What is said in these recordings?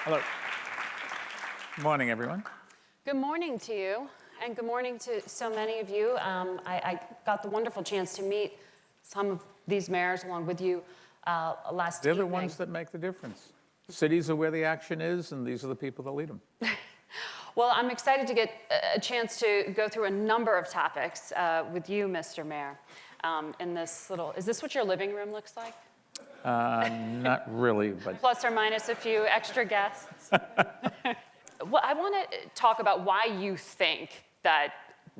Hello. Good morning, everyone. Good morning to you, and good morning to so many of you. I got the wonderful chance to meet some of these mayors along with you last They're evening. the ones that make the difference. Cities are where the action is, and these are the people that lead them. Well, I'm excited to get a chance to go through a number of topics with you, Mr. Mayor, in this little, is this what your living room looks like? Not really, but Plus or minus a few extra guests. Well, I want to talk about why you think that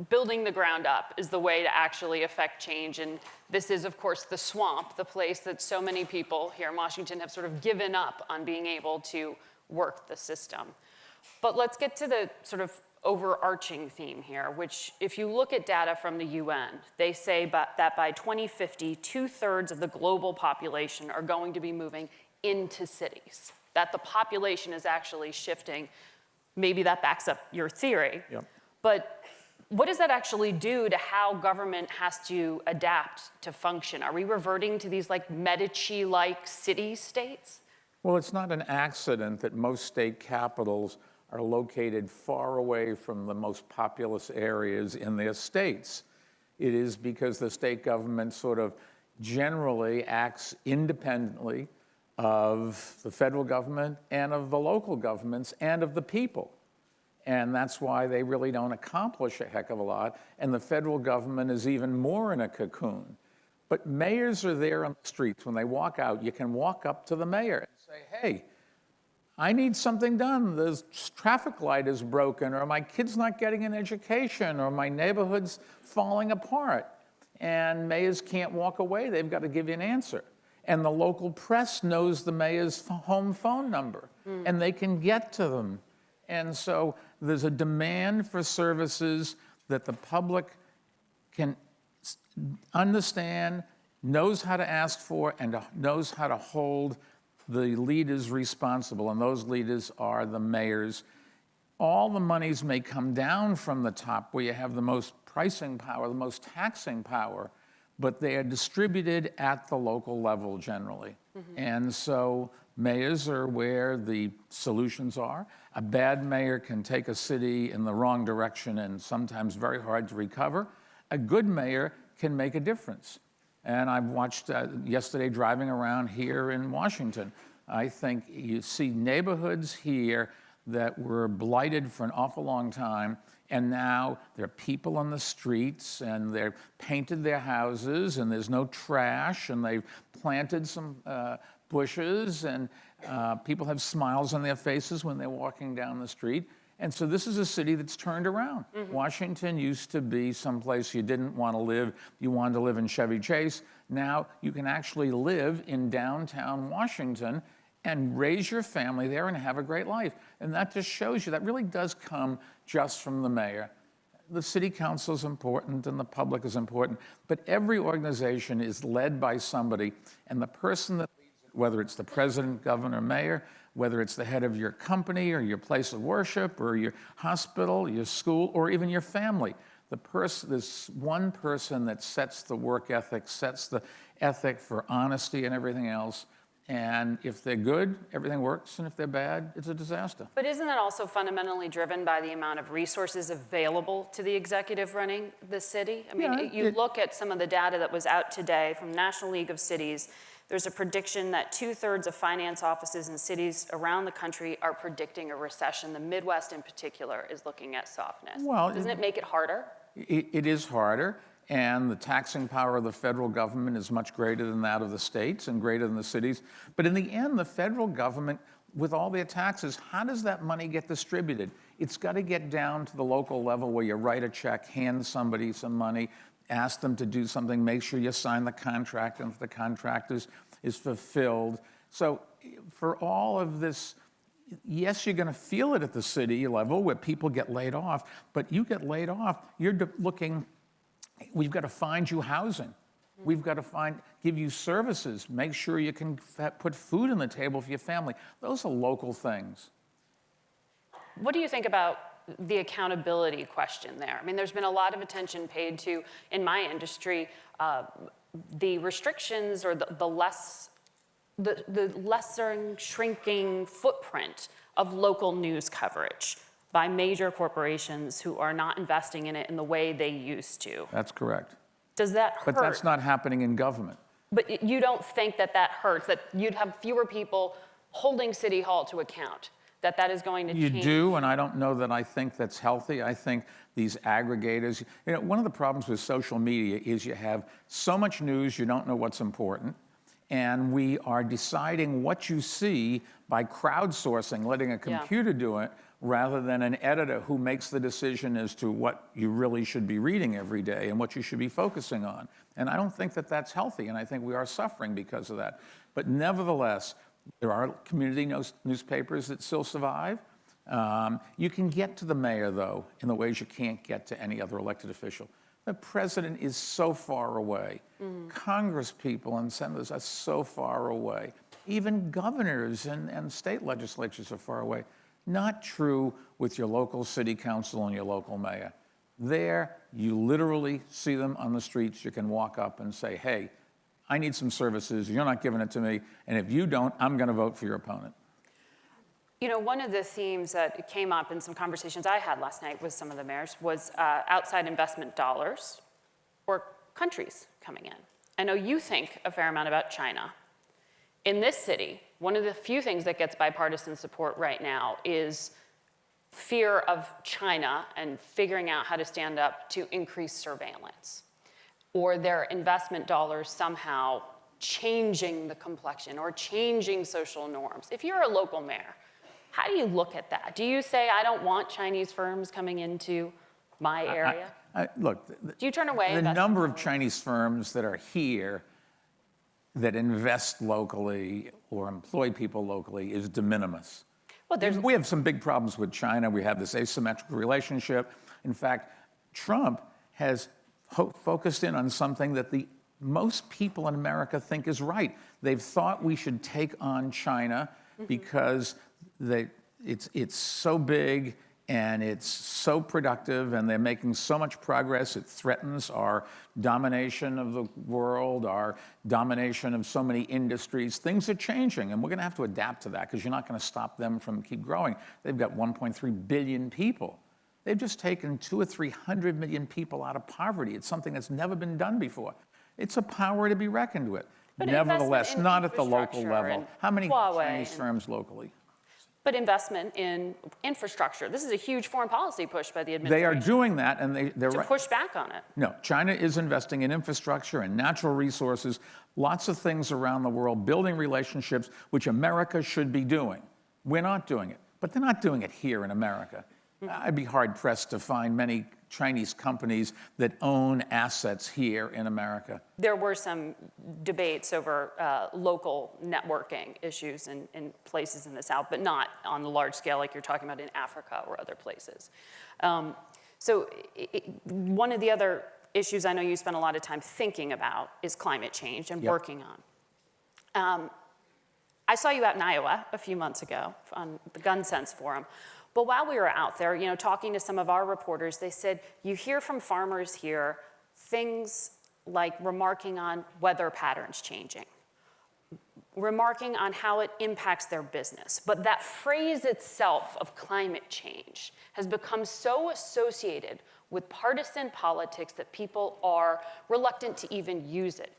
building the ground up is the way to actually affect change. And this is, of course, the swamp, the place that so many people here in Washington have sort of given up on being able to work the system. But let's get to the sort of overarching theme here, which if you look at data from the UN, they say that by 2050, 2/3 of the global population are going to be moving into cities, that the population is actually shifting. Maybe that backs up your theory. Yep. But what does that actually do to how government has to adapt to function? Are we reverting to these like Medici-like city-states? well, it's not an accident that most state capitals are located far away from the most populous areas in their states. It is because the state government sort of generally acts independently of the federal government and of the local governments and of the people. And that's why they really don't accomplish a heck of a lot. And the federal government is even more in a cocoon. But mayors are there on the streets. When they walk out, you can walk up to the mayor and say, hey, I need something done. The traffic light is broken, or my kid's not getting an education, or my neighborhood's falling apart. And mayors can't walk away. They've got to give you an answer. And the local press knows the mayor's home phone number, and they can get to them. And so there's a demand for services that the public can understand, knows how to ask for, and knows how to hold the leaders responsible, and those leaders are the mayors. All the monies may come down from the top where you have the most pricing power, the most taxing power, but they are distributed at the local level generally. And so mayors are where the solutions are. A bad mayor can take a city in the wrong direction and sometimes very hard to recover. A good mayor can make a difference. And I watched yesterday driving around here in Washington. I think you see neighborhoods here that were blighted for an awful long time, and now there are people on the streets, and they've painted their houses, and there's no trash, and they've planted some bushes, and people have smiles on their faces when they're walking down the street. And so this is a city that's turned around. Washington used to be someplace you didn't want to live. You wanted to live in Chevy Chase. Now you can actually live in downtown Washington and raise your family there and have a great life. And that just shows you that really does come just from the mayor. The city council is important and the public is important, but every organization is led by somebody, and the person that leads it, whether it's the president, governor, mayor, whether it's the head of your company or your place of worship or your hospital, your school, or even your family, there's one person that sets the work ethic, sets the ethic for honesty and everything else. And if they're good, everything works, and if they're bad, it's a disaster. But isn't that also fundamentally driven by the amount of resources available to the executive running the city? I mean, you look at some of the data that was out today from National League of Cities. There's a prediction that 2/3 of finance offices in cities around the country are predicting a recession. The Midwest in particular is looking at softness. Well, doesn't it make it harder? It is harder, and the taxing power of the federal government is much greater than that of the states and greater than the cities. But in the end, the federal government, with all their taxes, how does that money get distributed? It's got to get down to the local level where you write a check, hand somebody some money, ask them to do something, make sure you sign the contract, and if the contract is fulfilled. So for all of this, yes, you're going to feel it at the city level where people get laid off, but you get laid off, you're looking, we've got to find you housing. We've got to give you services, make sure you can put food on the table for your family. Those are local things. What do you think about the accountability question there? I mean, there's been a lot of attention paid to, in my industry, the restrictions or the lesser shrinking footprint of local news coverage by major corporations who are not investing in it in the way they used to. That's correct. Does that hurt? But that's not happening in government. But you don't think that that hurts, that you'd have fewer people holding City Hall to account, that that is going to change? You do, and I don't know that I think that's healthy. I think these aggregators, one of the problems with social media is you have so much news, you don't know what's important, and we are deciding what you see by crowdsourcing, letting a computer do it, rather than an editor who makes the decision as to what you really should be reading every day and what you should be focusing on. And I don't think that that's healthy, and I think we are suffering because of that. But nevertheless, there are community newspapers that still survive. You can get to the mayor, though, in the ways you can't get to any other elected official. The president is so far away. Congress people and senators are so far away. Even governors and state legislatures are far away. Not true with your local city council and your local mayor. There, you literally see them on the streets. You can walk up and say, hey, I need some services. You're not giving it to me. And if you don't, I'm going to vote for your opponent. You know, one of the themes that came up in some conversations I had last night with some of the mayors was outside investment dollars or countries coming in. I know you think a fair amount about China. In this city, one of the few things that gets bipartisan support right now is fear of China and figuring out how to stand up to increase surveillance, or their investment dollars somehow changing the complexion or changing social norms. If you're a local mayor, how do you look at that? Do you say, I don't want Chinese firms coming into my area? Look, do you turn away? The number of Chinese firms that are here that invest locally or employ people locally is de minimis. Well, we have some big problems with China. We have this asymmetrical relationship. In fact, Trump has focused in on something that the most people in America think is right. They've thought we should take on China because it's so big and it's so productive and they're making so much progress. It threatens our domination of the world, our domination of so many industries. Things are changing, and we're going to have to adapt to that because you're not going to stop them from keep growing. They've got 1.3 billion people. They've just taken 200 or 300 million people out of poverty. It's something that's never been done before. It's a power to be reckoned with. But nevertheless, not at the local infrastructure level. How many Huawei Chinese firms locally? But investment in infrastructure. This is a huge foreign policy push by the administration. They are doing that, and they're to push back on it. No, China is investing in infrastructure and natural resources, lots of things around the world, building relationships, which America should be doing. We're not doing it, but they're not doing it here in America. I'd be hard-pressed to find many Chinese companies that own assets here in America. There were some debates over local networking issues in places in the South, but not on the large scale like you're talking about in Africa or other places. One of the other issues I know you spend a lot of time thinking about is climate change and working on. I saw you out in Iowa a few months ago on the Gun Sense Forum. But while we were out there, talking to some of our reporters, they said, you hear from farmers here things like remarking on weather patterns changing, remarking on how it impacts their business. But that phrase itself of climate change has become so associated with partisan politics that people are reluctant to even use it.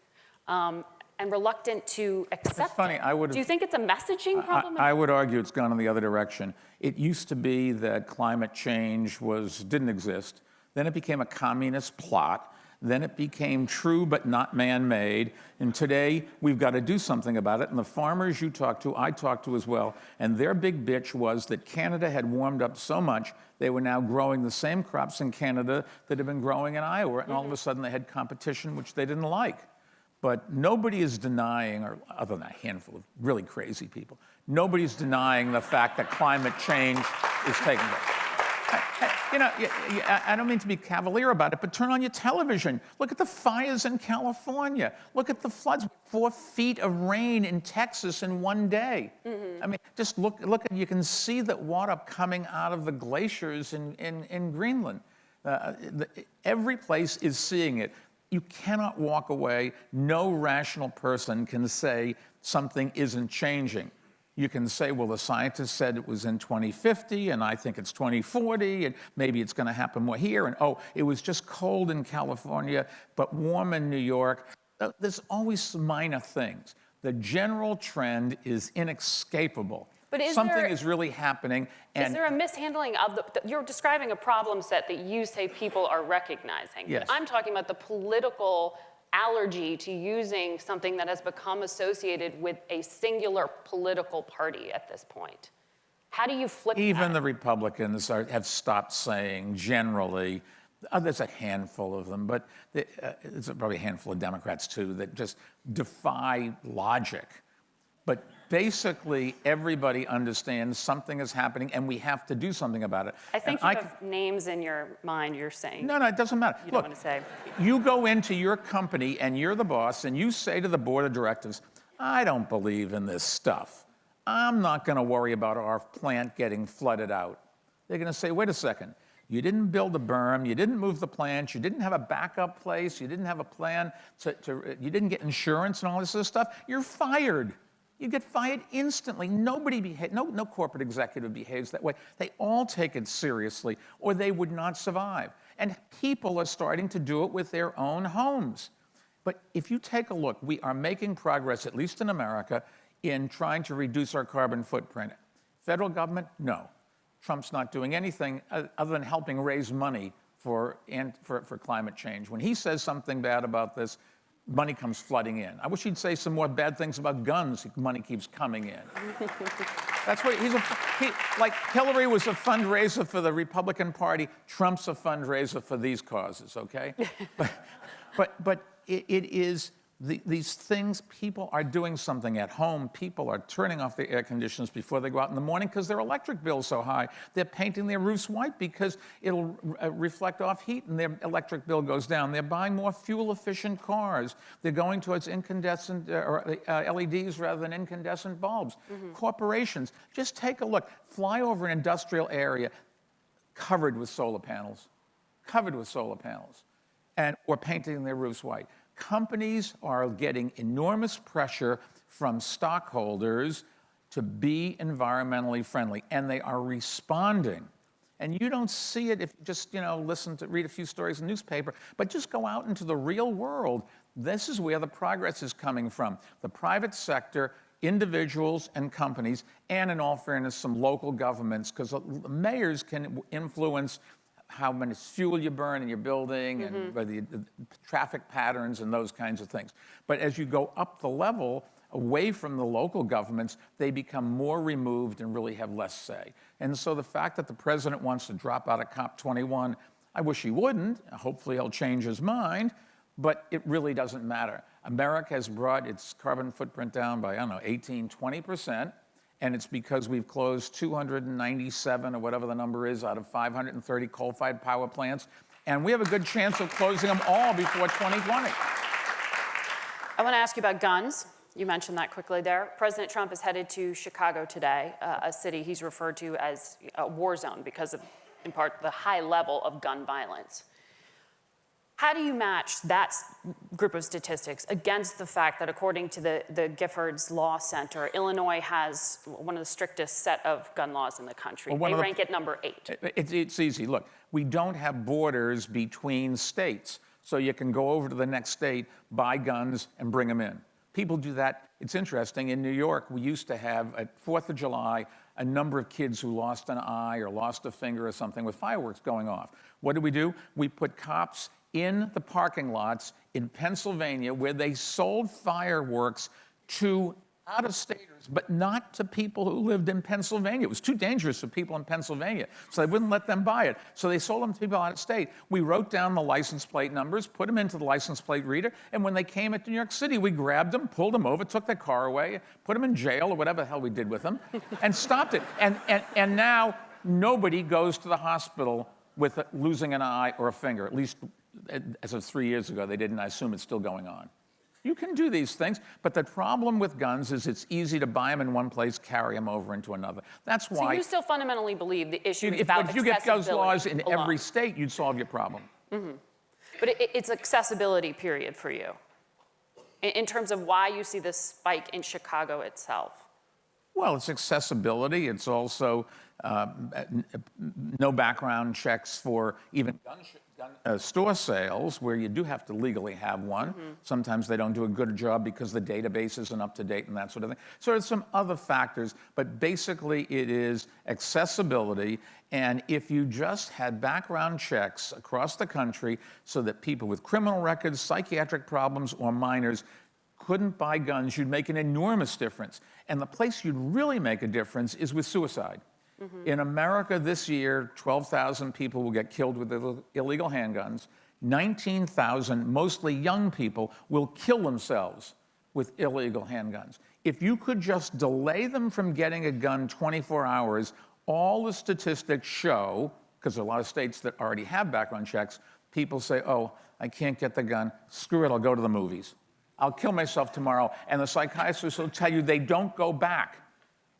And reluctant to accept it. Do you think it's a messaging problem? I would argue it's gone in the other direction. It used to be that climate change didn't exist. Then it became a communist plot. Then it became true but not man-made. And today, we've got to do something about it. And the farmers you talk to, I talk to as well, and their big bitch was that Canada had warmed up so much, they were now growing the same crops in Canada that had been growing in Iowa. And all of a sudden, they had competition, which they didn't like. But nobody is denying, or other than a handful of really crazy people, nobody's denying the fact that climate change is taking place. I don't mean to be cavalier about it, but turn on your television. Look at the fires in California. Look at the floods. 4 feet of rain in Texas in one day. I mean, just look at, you can see that water coming out of the glaciers in Greenland. Every place is seeing it. You cannot walk away. No rational person can say something isn't changing. You can say, well, the scientists said it was in 2050, and I think it's 2040, and maybe it's going to happen more here. And oh, it was just cold in California, but warm in New York. There's always some minor things. The general trend is inescapable. But something is really happening. And is there a mishandling of you're describing a problem set that you say people are recognizing. Yes. I'm talking about the political allergy to using something that has become associated with a singular political party at this point. How do you flip that? Even the Republicans have stopped saying generally, there's a handful of them, but there's probably a handful of Democrats too that just defy logic. But basically, everybody understands something is happening and we have to do something about it. I think you have names in your mind you're saying. No, it doesn't matter. You don't want to say. You go into your company and you're the boss and you say to the board of directors, I don't believe in this stuff. I'm not going to worry about our plant getting flooded out. They're going to say, wait a second. You didn't build a berm, you didn't move the plant, you didn't have a backup place, you didn't have a plan, you didn't get insurance and all this other stuff. You're fired. You get fired instantly. No corporate executive behaves that way. They all take it seriously, or they would not survive. And people are starting to do it with their own homes. But if you take a look, we are making progress, at least in America, in trying to reduce our carbon footprint. Federal government, no. Trump's not doing anything other than helping raise money for climate change. When he says something bad about this, money comes flooding in. I wish he'd say some more bad things about guns. Money keeps coming in. That's what like Hillary was a fundraiser for the Republican Party. Trump's a fundraiser for these causes, okay? but it is these things. People are doing something at home. People are turning off the air conditioners before they go out in the morning because their electric bill's so high. They're painting their roofs white because it'll reflect off heat and their electric bill goes down. They're buying more fuel-efficient cars. They're going towards incandescent or LEDs rather than incandescent bulbs. Mm-hmm. Corporations, just take a look. Fly over an industrial area covered with solar panels, or painting their roofs white. Companies are getting enormous pressure from stockholders to be environmentally friendly, and they are responding. And you don't see it if you just, read a few stories in the newspaper, but just go out into the real world. This is where the progress is coming from. The private sector, individuals and companies, and in all fairness, some local governments, because mayors can influence how much fuel you burn in your building, and the traffic patterns and those kinds of things. But as you go up the level, away from the local governments, they become more removed and really have less say. And so the fact that the president wants to drop out of COP21, I wish he wouldn't. Hopefully he'll change his mind, but it really doesn't matter. America has brought its carbon footprint down by, 18, 20%. And it's because we've closed 297, or whatever the number is, out of 530 coal-fired power plants. And we have a good chance of closing them all before 2020. I want to ask you about guns. You mentioned that quickly there. President Trump is headed to Chicago today, a city he's referred to as a war zone because of, in part, the high level of gun violence. How do you match that group of statistics against the fact that, according to the Giffords Law Center, Illinois has one of the strictest set of gun laws in the country? They rank at number 8. It's easy. Look, we don't have borders between states, so you can go over to the next state, buy guns, and bring them in. People do that. It's interesting. In New York, we used to have, at 4th of July, a number of kids who lost an eye or lost a finger or something with fireworks going off. What do? We put cops in the parking lots in Pennsylvania where they sold fireworks to out-of-staters, but not to people who lived in Pennsylvania. It was too dangerous for people in Pennsylvania, so they wouldn't let them buy it. So they sold them to people out of state. We wrote down the license plate numbers, put them into the license plate reader, and when they came into New York City, we grabbed them, pulled them over, took their car away, put them in jail, or whatever the hell we did with them, and stopped it. And now nobody goes to the hospital with losing an eye or a finger, at least as of 3 years ago, they didn't. I assume it's still going on. You can do these things, but the problem with guns is it's easy to buy them in one place, carry them over into another. That's why. So you still fundamentally believe the issue is about accessibility. If you get those laws in every state, you'd solve your problem. Mm-hmm. But it's accessibility, period, for you, in terms of why you see this spike in Chicago itself. Well, it's accessibility. It's also no background checks for even store sales, where you do have to legally have one. Sometimes they don't do a good job because the database isn't up to date and that sort of thing. So there's some other factors, but basically it is accessibility. And if you just had background checks across the country so that people with criminal records, psychiatric problems, or minors couldn't buy guns, you'd make an enormous difference. And the place you'd really make a difference is with suicide. In America this year, 12,000 people will get killed with illegal handguns. 19,000, mostly young people, will kill themselves with illegal handguns. If you could just delay them from getting a gun 24 hours, all the statistics show, because there are a lot of states that already have background checks, people say, oh, I can't get the gun, screw it, I'll go to the movies. I'll kill myself tomorrow. And the psychiatrists will tell you they don't go back.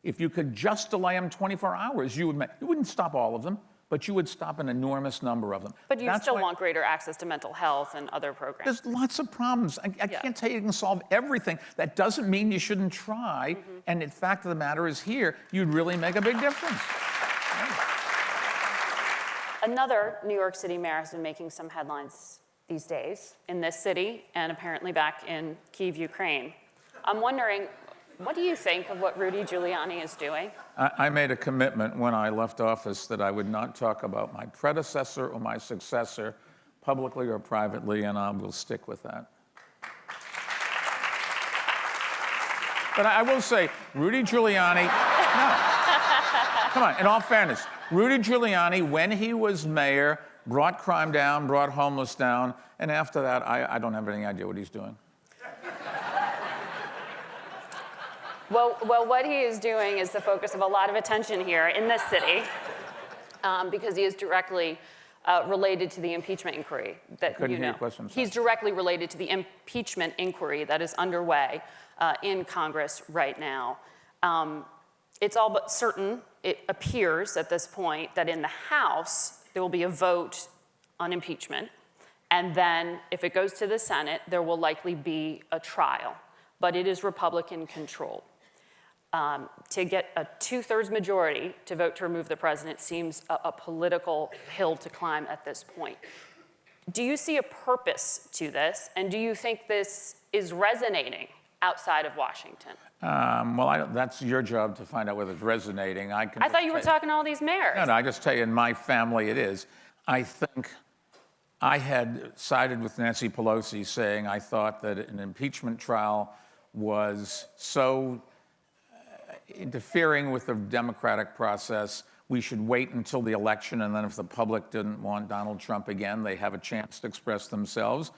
If you could just delay them 24 hours, you wouldn't stop all of them, but you would stop an enormous number of them. But you still want greater access to mental health and other programs. There's lots of problems. I can't tell you can solve everything. That doesn't mean you shouldn't try. And the fact of the matter is here, you'd really make a big difference. Another New York City mayor has been making some headlines these days in this city and apparently back in Kyiv, Ukraine. I'm wondering, what do you think of what Rudy Giuliani is doing? I made a commitment when I left office that I would not talk about my predecessor or my successor publicly or privately, and I will stick with that. But I will say, Rudy Giuliani, no. Come on, in all fairness, Rudy Giuliani, when he was mayor, brought crime down, brought homeless down, and after that, I don't have any idea what he's doing. Well, what he is doing is the focus of a lot of attention here in this city, because he is directly related to the impeachment inquiry that Couldn't hear your question, sorry. He's directly related to the impeachment inquiry that is underway in Congress right now. It's all but certain, it appears at this point, that in the House there will be a vote on impeachment, and then if it goes to the Senate, there will likely be a trial, but it is Republican controlled. To get a 2/3 majority to vote to remove the president seems a political hill to climb at this point. Do you see a purpose to this, and do you think this is resonating outside of Washington? Well, that's your job to find out whether it's resonating. I thought you were talking to all these mayors. No, I just tell you, in my family it is. I think I had sided with Nancy Pelosi saying I thought that an impeachment trial was so interfering with the democratic process, we should wait until the election, and then if the public didn't want Donald Trump again, they have a chance to express themselves.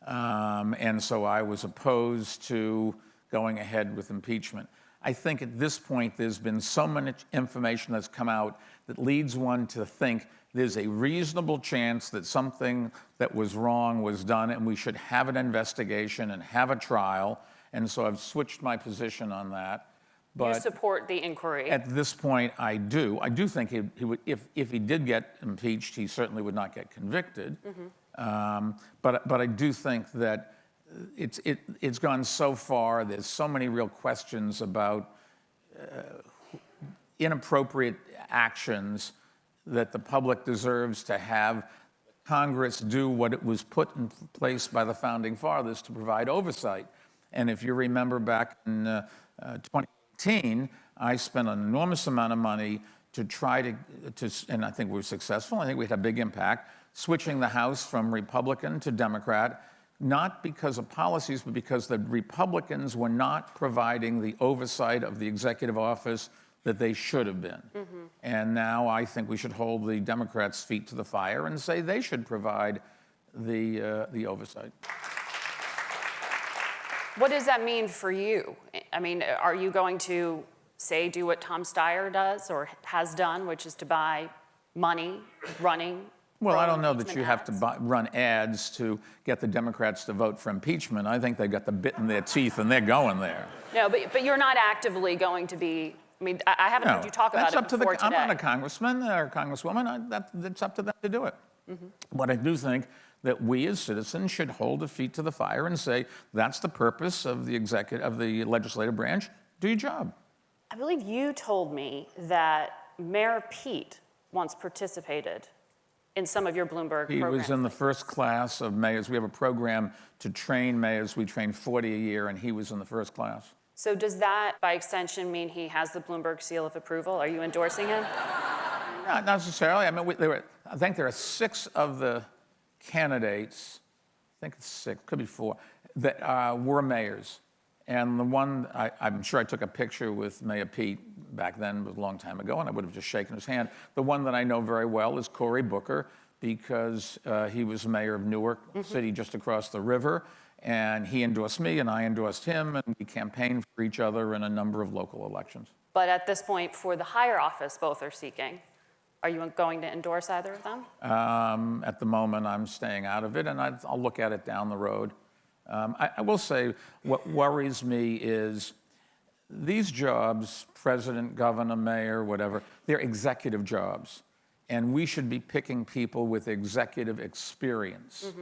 And so I was opposed to going ahead with impeachment. I think at this point there's been so much information that's come out that leads one to think there's a reasonable chance that something that was wrong was done, and we should have an investigation and have a trial. And so I've switched my position on that. But you support the inquiry? At this point, I do. I do think he would, if he did get impeached, he certainly would not get convicted. But I do think that it's gone so far. There's so many real questions about inappropriate actions that the public deserves to have Congress do what it was put in place by the founding fathers to provide oversight. And if you remember back in 2018, I spent an enormous amount of money to try to, and I think we were successful. I think we had a big impact, switching the House from Republican to Democrat, not because of policies, but because the Republicans were not providing the oversight of the executive office that they should have been. And now I think we should hold the Democrats' feet to the fire and say they should provide the oversight. What does that mean for you? I mean, are you going to, say, do what Tom Steyer does or has done, which is to buy money running? Well, I don't know that you have to run ads to get the Democrats to vote for impeachment. I think they've got the bit in their teeth and they're going there. No, but you're not actively going to be, I mean, I haven't heard you talk about it before today. I'm not a congressman or a congresswoman. That's up to them to do it. But I do think that we as citizens should hold the feet to the fire and say, that's the purpose of the legislative branch. Do your job. I believe you told me that Mayor Pete once participated in some of your Bloomberg He programs. was in the first class of mayors. We have a program to train mayors. We train 40 a year, and he was in the first class. So does that, by extension, mean he has the Bloomberg seal of approval? Are you endorsing him? Not necessarily. I mean, I think there are 6 of the candidates, I think it's 6, could be 4, that were mayors. And the one, I'm sure I took a picture with Mayor Pete back then, it was a long time ago, and I would have just shaken his hand. The one that I know very well is Cory Booker, because he was mayor of Newark City just across the river, and he endorsed me and I endorsed him, and we campaigned for each other in a number of local elections. But at this point, for the higher office both are seeking, are you going to endorse either of them? At the moment, I'm staying out of it, and I'll look at it down the road. I will say what worries me is these jobs, president, governor, mayor, whatever, they're executive jobs. And we should be picking people with executive experience.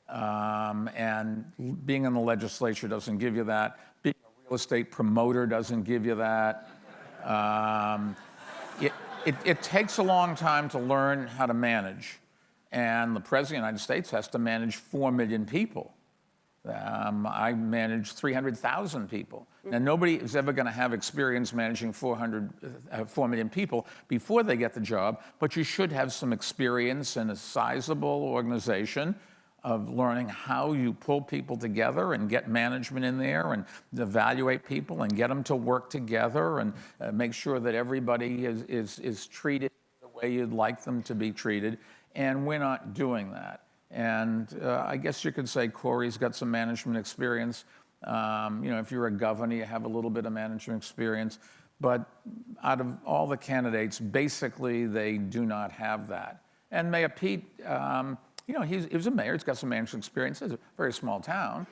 And being in the legislature doesn't give you that. Being a real estate promoter doesn't give you that. It takes a long time to learn how to manage. And the President of the United States has to manage 4 million people. I manage 300,000 people. Now, nobody is ever going to have experience managing 4 million people before they get the job, but you should have some experience in a sizable organization of learning how you pull people together and get management in there and evaluate people and get them to work together and make sure that everybody is treated the way you'd like them to be treated. And we're not doing that. And I guess you could say Cory's got some management experience. If you're a governor, you have a little bit of management experience. But out of all the candidates, basically, they do not have that. And Mayor Pete, he was a mayor. He's got some management experience. It's a very small town,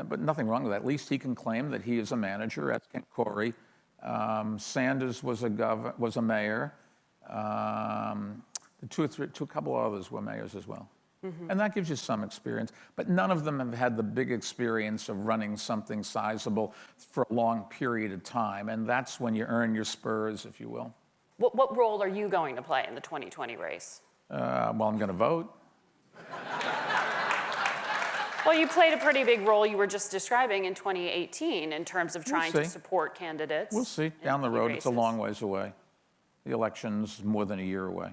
but nothing wrong with that. At least he can claim that he is a manager, as can Cory. Sanders was a mayor. A couple others were mayors as well. And that gives you some experience. But none of them have had the big experience of running something sizable for a long period of time. And that's when you earn your spurs, if you will. What role are you going to play in the 2020 race? Well, I'm going to vote. Well, you played a pretty big role you were just describing in 2018 in terms of trying to support candidates. We'll see. Down the road, it's a long ways away. The election's more than a year away.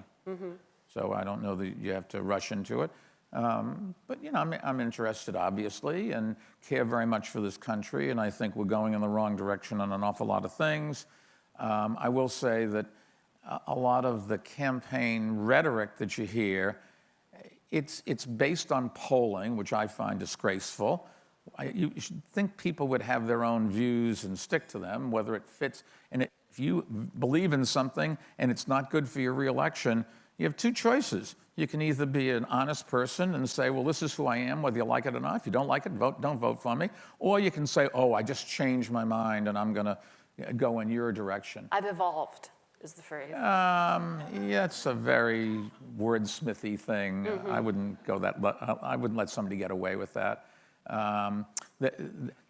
So I don't know that you have to rush into it. But, I'm interested, obviously, and care very much for this country, and I think we're going in the wrong direction on an awful lot of things. I will say that a lot of the campaign rhetoric that you hear, it's based on polling, which I find disgraceful. You should think people would have their own views and stick to them, whether it fits. And if you believe in something and it's not good for your reelection, you have 2 choices. You can either be an honest person and say, well, this is who I am, whether you like it or not. If you don't like it, don't vote for me. Or you can say, oh, I just changed my mind and I'm going to go in your direction. I've evolved, is the phrase. Yeah, it's a very wordsmithy thing. I wouldn't go that. I wouldn't let somebody get away with that.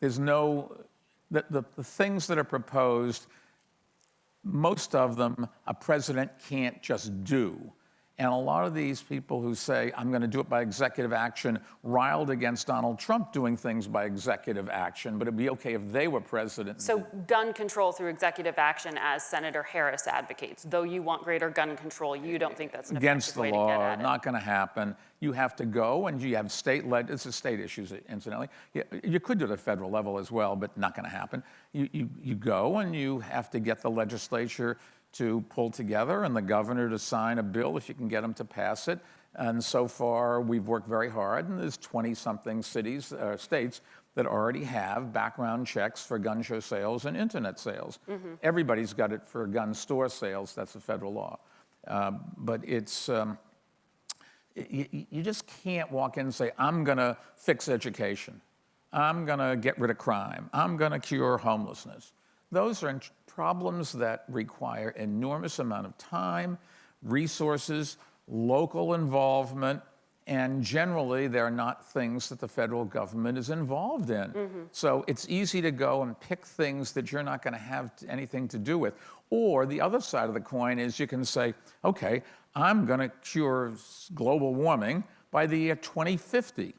There's no the things that are proposed. Most of them a president can't just do. And a lot of these people who say, I'm going to do it by executive action, riled against Donald Trump doing things by executive action, but it'd be okay if they were president. So gun control through executive action, as Senator Harris advocates, though you want greater gun control, you don't think that's an effective way to get at it. Against the law, not going to happen. You have to go, and you have it's a state issue, incidentally. You could do it at federal level as well, but not going to happen. You go, and you have to get the legislature to pull together and the governor to sign a bill if you can get him to pass it. And so far, we've worked very hard, and there's 20-something states that already have background checks for gun show sales and internet sales. Everybody's got it for gun store sales. That's a federal law. But it's you just can't walk in and say, I'm going to fix education. I'm going to get rid of crime. I'm going to cure homelessness. Those are problems that require enormous amount of time, resources, local involvement, And generally, they're not things that the federal government is involved in. So it's easy to go and pick things that you're not going to have anything to do with. Or the other side of the coin is you can say, okay, I'm going to cure global warming by the year 2050.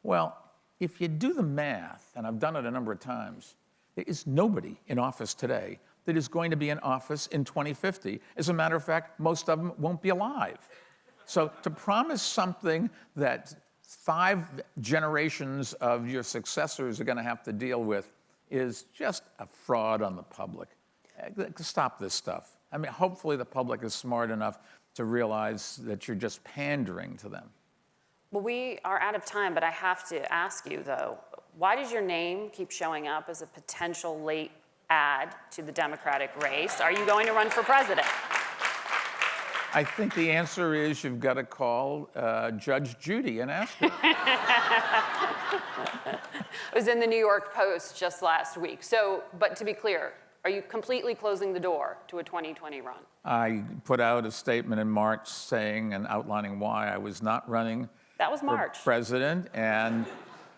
Well, if you do the math, and I've done it a number of times, there is nobody in office today that is going to be in office in 2050. As a matter of fact, most of them won't be alive. So to promise something that 5 generations of your successors are going to have to deal with is just a fraud on the public. Stop this stuff. I mean, hopefully the public is smart enough to realize that you're just pandering to them. Well, we are out of time, but I have to ask you, though, why does your name keep showing up as a potential late ad to the Democratic race? Are you going to run for president? I think the answer is you've got to call Judge Judy and ask her. It was in the New York Post just last week. So, but to be clear, are you completely closing the door to a 2020 run? I put out a statement in March saying and outlining why I was not running That was March. for president, and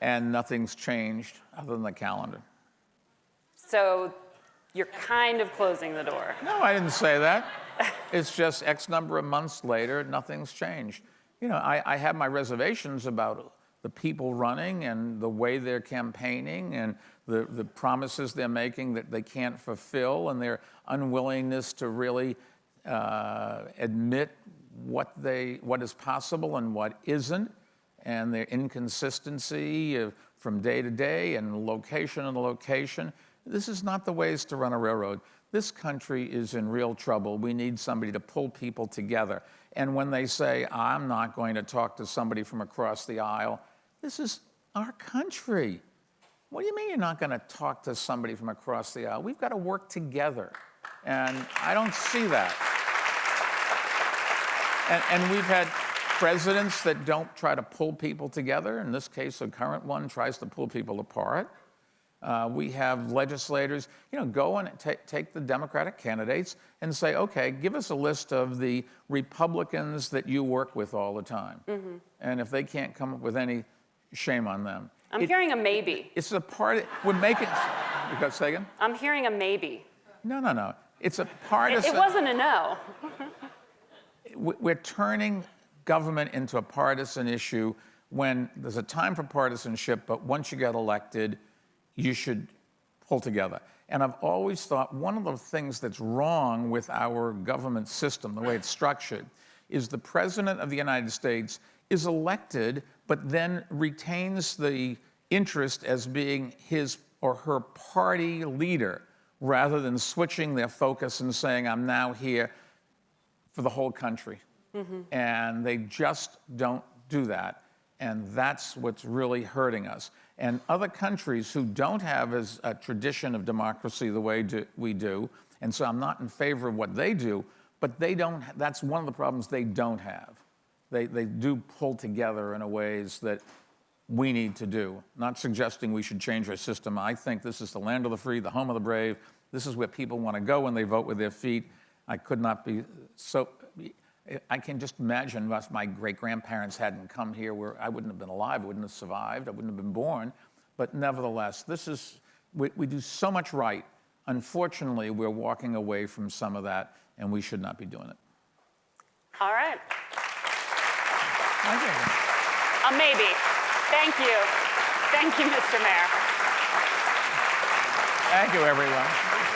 nothing's changed other than the calendar. So you're kind of closing the door. No, I didn't say that. It's just X number of months later, nothing's changed. You know, I have my reservations about the people running and the way they're campaigning and the promises they're making that they can't fulfill and their unwillingness to really admit what is possible and what isn't, and their inconsistency from day to day and location to location. This is not the ways to run a railroad. This country is in real trouble. We need somebody to pull people together. And when they say, I'm not going to talk to somebody from across the aisle, this is our country. What do you mean you're not going to talk to somebody from across the aisle? We've got to work together. And I don't see that. And we've had presidents that don't try to pull people together. In this case, the current one tries to pull people apart. We have legislators, go and take the Democratic candidates and say, okay, give us a list of the Republicans that you work with all the time. And if they can't come up with any, shame on them. I'm hearing a maybe. It's a part, we're making, you got to say again? I'm hearing a maybe. No. It's a partisan. It wasn't a no. We're turning government into a partisan issue when there's a time for partisanship, but once you get elected, you should pull together. And I've always thought one of the things that's wrong with our government system, the way it's structured, is the President of the United States is elected, but then retains the interest as being his or her party leader, rather than switching their focus and saying, I'm now here for the whole country. And they just don't do that. And that's what's really hurting us. And other countries who don't have as a tradition of democracy the way we do, and so I'm not in favor of what they do, but they don't, that's one of the problems they don't have. They do pull together in a ways that we need to do. Not suggesting we should change our system. I think this is the land of the free, the home of the brave. This is where people want to go when they vote with their feet. I could not be so, I can just imagine if my great-grandparents hadn't come here, where I wouldn't have been alive, I wouldn't have survived, I wouldn't have been born. But nevertheless, we do so much right. Unfortunately, we're walking away from some of that, and we should not be doing it. All right. Thank you. A maybe. Thank you. Thank you, Mr. Mayor. Thank you, everyone.